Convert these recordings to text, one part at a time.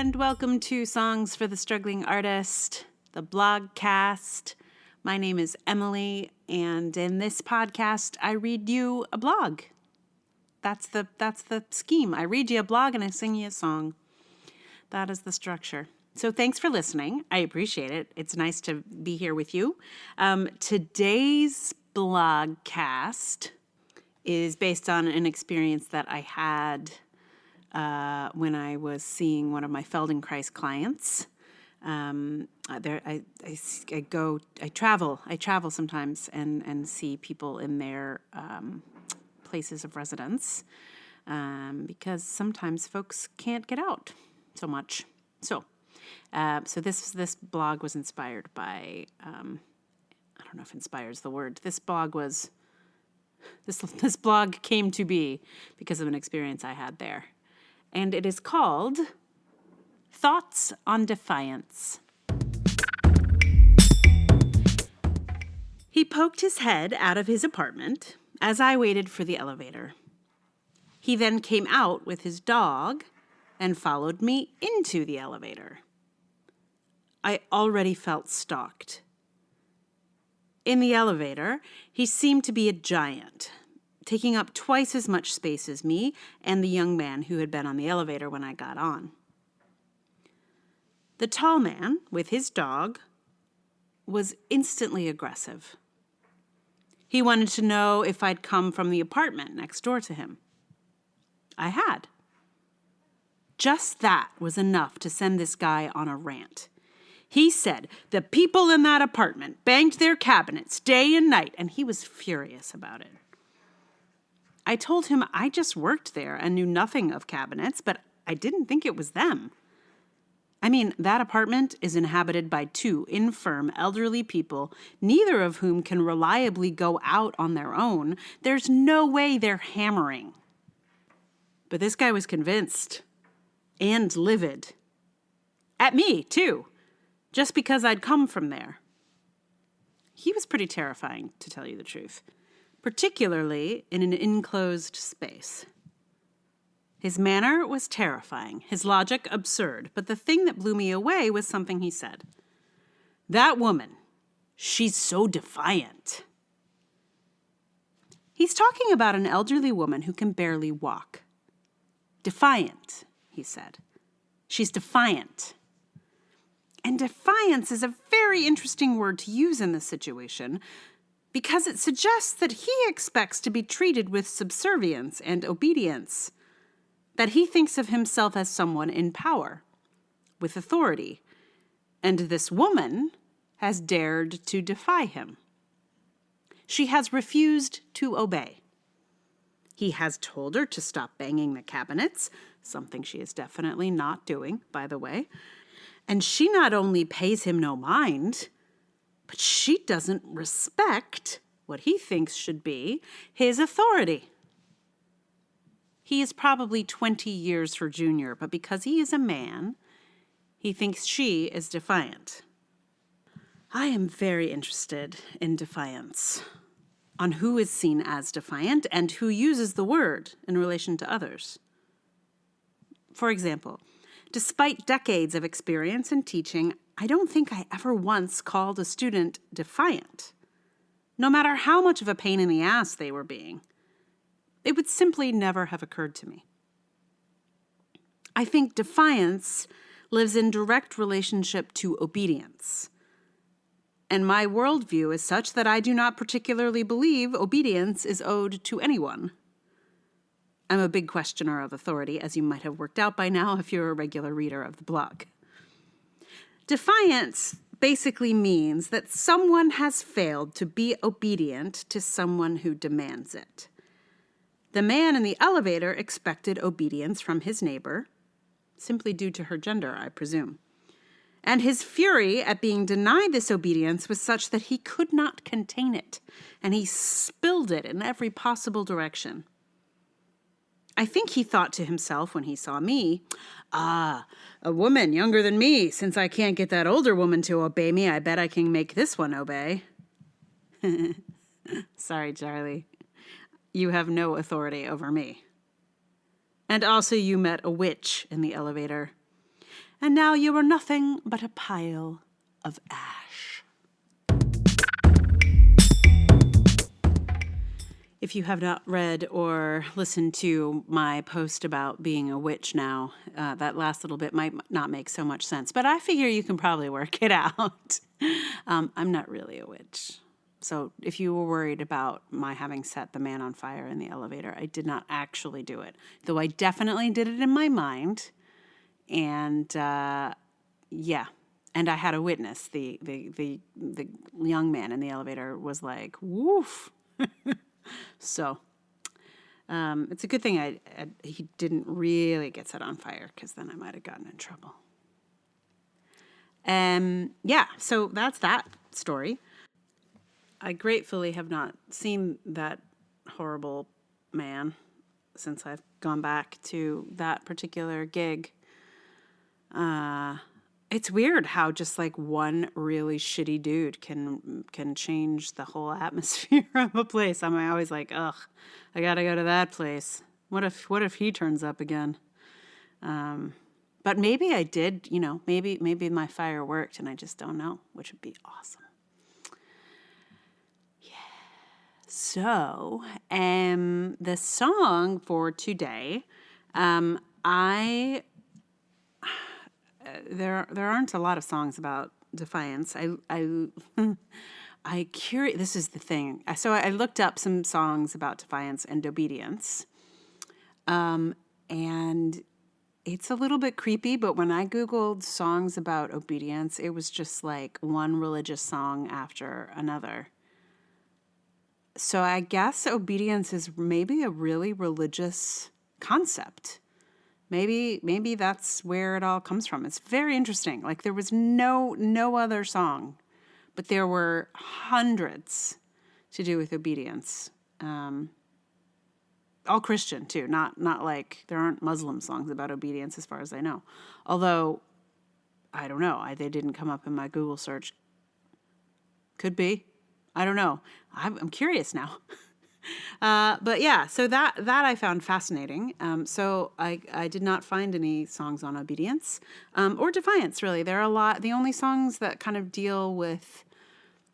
and welcome to Songs for the Struggling Artist, the blogcast. My name is Emily, and in this podcast, I read you a blog. That's the scheme. I read you a blog and I sing you a song. That is the structure. So thanks for listening. I appreciate it. It's nice to be here with you. Today's blogcast is based on an experience that I had when I was seeing one of my Feldenkrais clients. I travel sometimes and see people in their places of residence because sometimes folks can't get out so much. So this blog was inspired by I don't know if "inspire" is the word. This blog came to be because of an experience I had there. And it is called Thoughts on Defiance. He poked his head out of his apartment as I waited for the elevator. He then came out with his dog and followed me into the elevator. I already felt stalked. In the elevator, he seemed to be a giant, taking up twice as much space as me and the young man who had been on the elevator when I got on. The tall man, with his dog, was instantly aggressive. He wanted to know if I'd come from the apartment next door to him. I had. Just that was enough to send this guy on a rant. He said the people in that apartment banged their cabinets day and night, and he was furious about it. I told him I just worked there and knew nothing of cabinets, but I didn't think it was them. I mean, that apartment is inhabited by two infirm, elderly people, neither of whom can reliably go out on their own. There's no way they're hammering. But this guy was convinced and livid. At me, too, just because I'd come from there. He was pretty terrifying, to tell you the truth, particularly in an enclosed space. His manner was terrifying, his logic absurd, but the thing that blew me away was something he said. That woman, she's so defiant. He's talking about an elderly woman who can barely walk. Defiant, he said. She's defiant. And defiance is a very interesting word to use in this situation because it suggests that he expects to be treated with subservience and obedience, that he thinks of himself as someone in power, with authority, and this woman has dared to defy him. She has refused to obey. He has told her to stop banging the cabinets, something she is definitely not doing, by the way, and she not only pays him no mind, but she doesn't respect what he thinks should be his authority. He is probably 20 years her junior, but because he is a man, he thinks she is defiant. I am very interested in defiance, on who is seen as defiant and who uses the word in relation to others. For example, despite decades of experience in teaching, I don't think I ever once called a student defiant, no matter how much of a pain in the ass they were being. It would simply never have occurred to me. I think defiance lives in direct relationship to obedience. And my worldview is such that I do not particularly believe obedience is owed to anyone. I'm a big questioner of authority, as you might have worked out by now if you're a regular reader of the blog. Defiance basically means that someone has failed to be obedient to someone who demands it. The man in the elevator expected obedience from his neighbor, simply due to her gender, I presume. And his fury at being denied this obedience was such that he could not contain it, and he spilled it in every possible direction. I think he thought to himself when he saw me, a woman younger than me. Since I can't get that older woman to obey me, I bet I can make this one obey. Sorry, Charlie. You have no authority over me. And also you met a witch in the elevator. and now you are nothing but a pile of ash. If you have not read or listened to my post about being a witch now, that last little bit might not make so much sense, but I figure you can probably work it out. I'm not really a witch. So if you were worried about my having set the man on fire in the elevator, I did not actually do it, though I definitely did it in my mind. And yeah, and I had a witness. The young man in the elevator was like, woof. So it's a good thing he didn't really get set on fire, because then I might have gotten in trouble. Yeah, so that's that story. I gratefully have not seen that horrible man since I've gone back to that particular gig. It's weird how just like one really shitty dude can change the whole atmosphere of a place. I'm always like, ugh, I gotta go to that place. What if he turns up again? But maybe I did, maybe my fire worked and I just don't know, which would be awesome. Yeah. So, the song for today, there aren't a lot of songs about Defiance. This is the thing. So I looked up some songs about Defiance and obedience. And it's a little bit creepy, but when I Googled songs about obedience, it was just like one religious song after another. So I guess obedience is maybe a really religious concept. Maybe that's where it all comes from. It's very interesting. Like there was no other song, but there were hundreds to do with obedience. All Christian too, not like there aren't Muslim songs about obedience as far as I know. Although I don't know, they didn't come up in my Google search. Could be. I don't know. I'm curious now. But yeah, so that I found fascinating. So I did not find any songs on obedience or defiance, really. There are a lot. The only songs that kind of deal with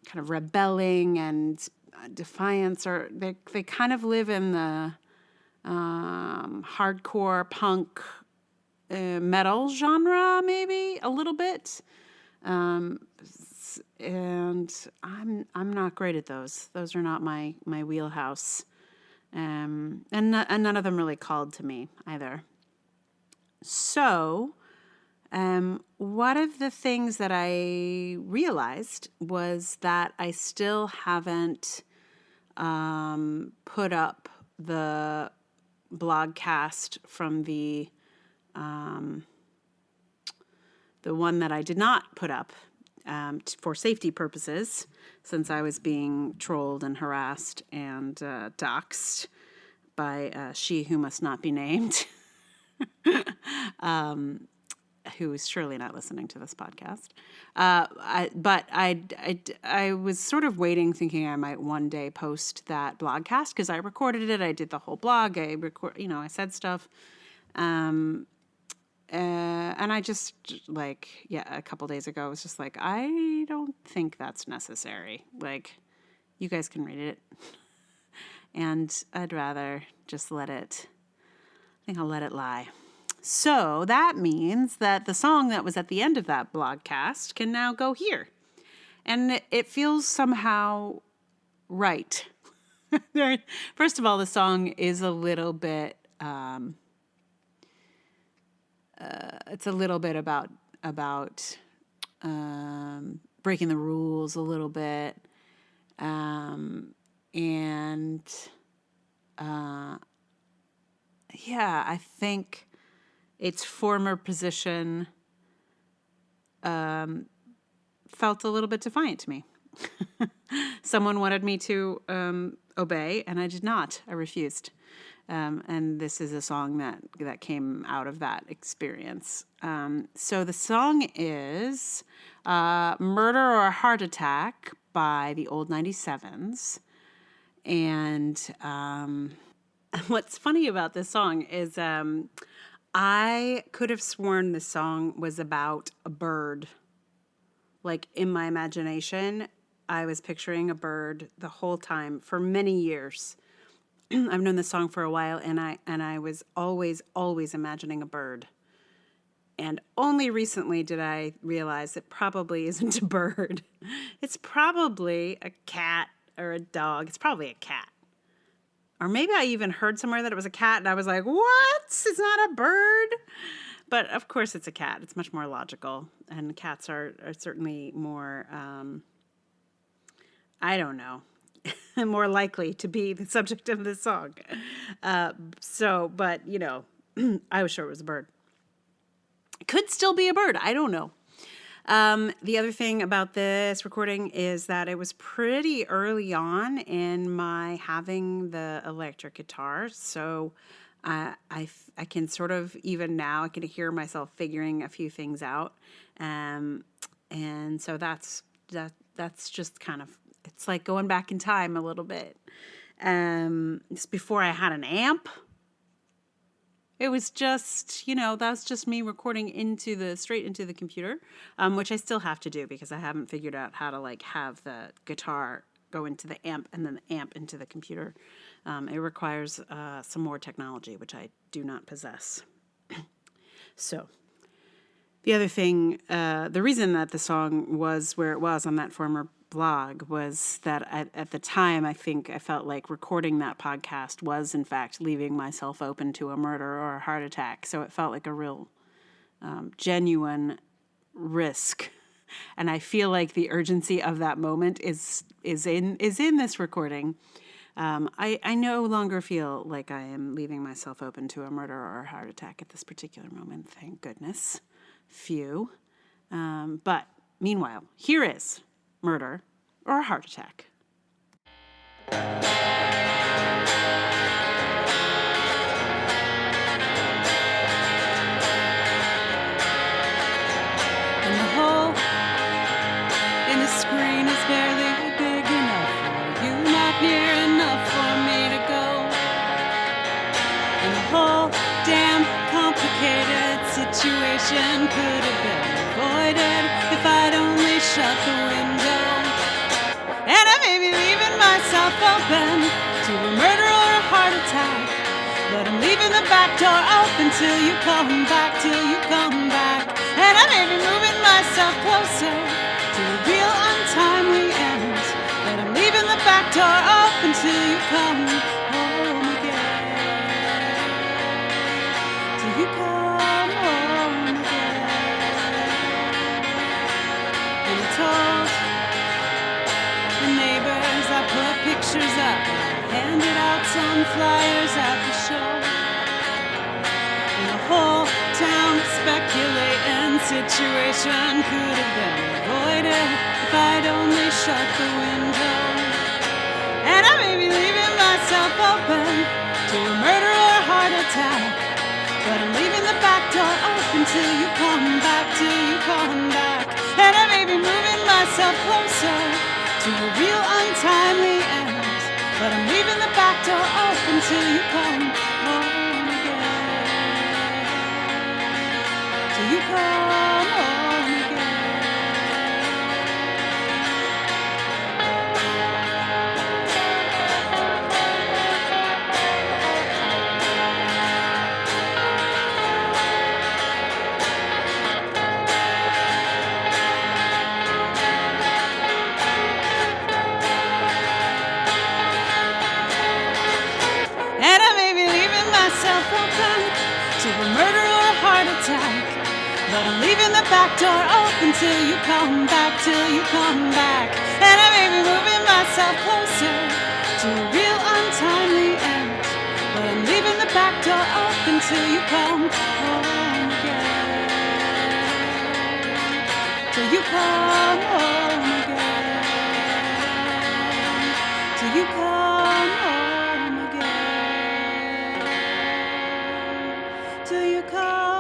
kind of rebelling and defiance are they kind of live in the hardcore punk metal genre, maybe a little bit. And I'm not great at those. Those are not my wheelhouse. And none of them really called to me either. So, one of the things that I realized was that I still haven't put up the blogcast from the one that I did not put up for safety purposes, since I was being trolled and harassed and doxxed by she who must not be named, who is surely not listening to this podcast. But I was sort of waiting, thinking I might one day post that blogcast, because I recorded it. I did the whole blog. I said stuff. And I just, a couple days ago, I was just like, I don't think that's necessary. Like, you guys can read it. And I'd rather just I think I'll let it lie. So that means that the song that was at the end of that blogcast can now go here. And it feels somehow right. First of all, the song is a little bit... it's a little bit about breaking the rules a little bit, I think its former position felt a little bit defiant to me. Someone wanted me to obey, and I did not. I refused. And this is a song that came out of that experience. So the song is Murder or a Heart Attack by the Old 97s. And what's funny about this song is I could have sworn this song was about a bird. Like, in my imagination, I was picturing a bird the whole time for many years. I've known this song for a while, and I was always imagining a bird. And only recently did I realize it probably isn't a bird. It's probably a cat or a dog. It's probably a cat. Or maybe I even heard somewhere that it was a cat, and I was like, what? It's not a bird? But of course it's a cat. It's much more logical. And cats are certainly more, I don't know, more likely to be the subject of this song. But, you know, I was sure it was a bird. It could still be a bird. I don't know. The other thing about this recording is that it was pretty early on in my having the electric guitar. So I can sort of, even now, I can hear myself figuring a few things out. And so that's just kind of, it's like going back in time a little bit. It's before I had an amp. It was just, that's just me recording straight into the computer, which I still have to do because I haven't figured out how to have the guitar go into the amp and then the amp into the computer. It requires some more technology, which I do not possess. So the other thing, the reason that the song was where it was on that former blog was that at the time, I think I felt like recording that podcast was, in fact, leaving myself open to a murder or a heart attack. So it felt like a real genuine risk. And I feel like the urgency of that moment is in this recording. I no longer feel like I am leaving myself open to a murder or a heart attack at this particular moment. Thank goodness. Phew. But meanwhile, here is murder or a heart attack. And the hole in the screen is barely big enough for you, not near enough for me to go. And the whole damn complicated situation could have been avoided if I'd only shut the window. And I may be leaving myself open to a murder or a heart attack, but I'm leaving the back door open till you come back, And I may be moving myself closer to a real untimely end, but I'm leaving the back door open till you come home again. Till you come home again. And I told the neighbors, I put pictures up, handed out some flyers at the show. And the whole town speculating situation could have been avoided if I'd only shut the window. And I may be leaving myself open to a murder or a heart attack, but I'm leaving the back door open till you come back, And I may be moving myself closer to a real untimely end, but I'm leaving the back door open till you come home again. Till you come home again. And I may be leaving myself open to a murder or a heart attack, but I'm leaving the back door open till you come back, And I may be moving myself closer to a real untimely end, but I'm leaving the back door open till you come home again. Till you come home again. Till you come home again. Till you come